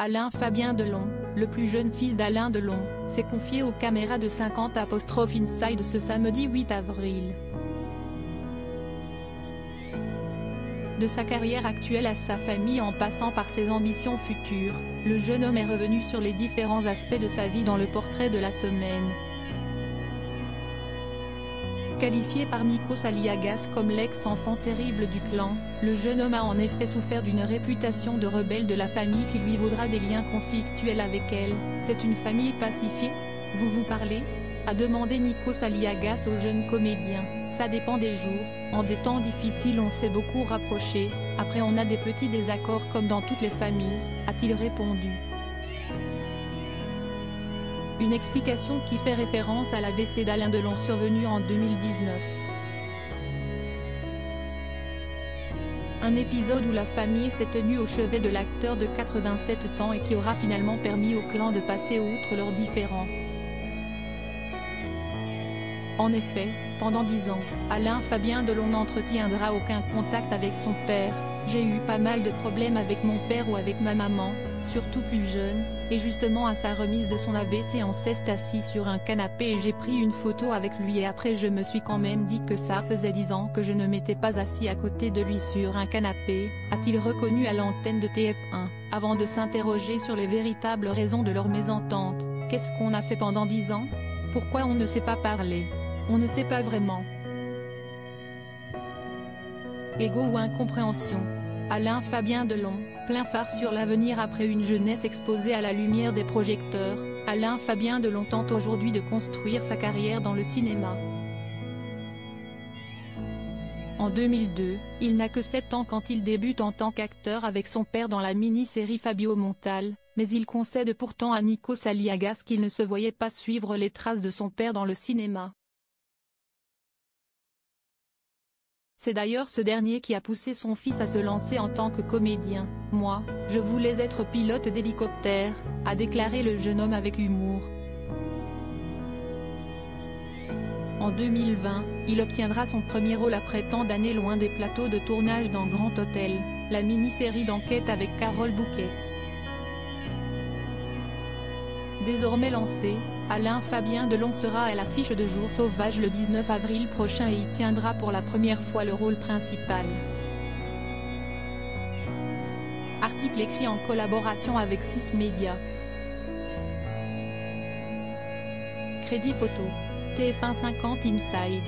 Alain Fabien Delon, le plus jeune fils d'Alain Delon, s'est confié aux caméras de 50 Inside ce samedi 8 avril. De sa carrière actuelle à sa famille en passant par ses ambitions futures, le jeune homme est revenu sur les différents aspects de sa vie dans le portrait de la semaine. Qualifié par Nikos Aliagas comme l'ex-enfant terrible du clan, le jeune homme a en effet souffert d'une réputation de rebelle de la famille qui lui vaudra des liens conflictuels avec elle. C'est une famille pacifiée, vous parlez ? A demandé Nikos Aliagas au jeune comédien. Ça dépend des jours, en des temps difficiles on s'est beaucoup rapprochés, après on a des petits désaccords comme dans toutes les familles, a-t-il répondu. Une explication qui fait référence à l'AVC d'Alain Delon survenu en 2019. Un épisode où la famille s'est tenue au chevet de l'acteur de 87 ans et qui aura finalement permis au clan de passer outre leurs différends. En effet, pendant 10 ans, Alain Fabien Delon n'entretiendra aucun contact avec son père. J'ai eu pas mal de problèmes avec mon père ou avec ma maman, surtout plus jeune, et justement à sa remise de son AVC on s'est assis sur un canapé et j'ai pris une photo avec lui et après je me suis quand même dit que ça faisait 10 ans que je ne m'étais pas assis à côté de lui sur un canapé, a-t-il reconnu à l'antenne de TF1, avant de s'interroger sur les véritables raisons de leur mésentente. Qu'est-ce qu'on a fait pendant 10 ans? Pourquoi on ne s'est pas parlé? On ne sait pas vraiment. Ego ou incompréhension. Alain Fabien Delon, plein phare sur l'avenir après une jeunesse exposée à la lumière des projecteurs, Alain Fabien Delon tente aujourd'hui de construire sa carrière dans le cinéma. En 2002, il n'a que 7 ans quand il débute en tant qu'acteur avec son père dans la mini-série Fabio Montal, mais il concède pourtant à Nikos Aliagas qu'il ne se voyait pas suivre les traces de son père dans le cinéma. C'est d'ailleurs ce dernier qui a poussé son fils à se lancer en tant que comédien. « Moi, je voulais être pilote d'hélicoptère », a déclaré le jeune homme avec humour. En 2020, il obtiendra son premier rôle après tant d'années loin des plateaux de tournage dans Grand Hôtel, la mini-série d'enquête avec Carole Bouquet. Désormais lancé, Alain Fabien Delon sera à l'affiche de Jour sauvage le 19 avril prochain et y tiendra pour la première fois le rôle principal. Article écrit en collaboration avec 6 Médias. Crédit photo. TF1 50 Inside.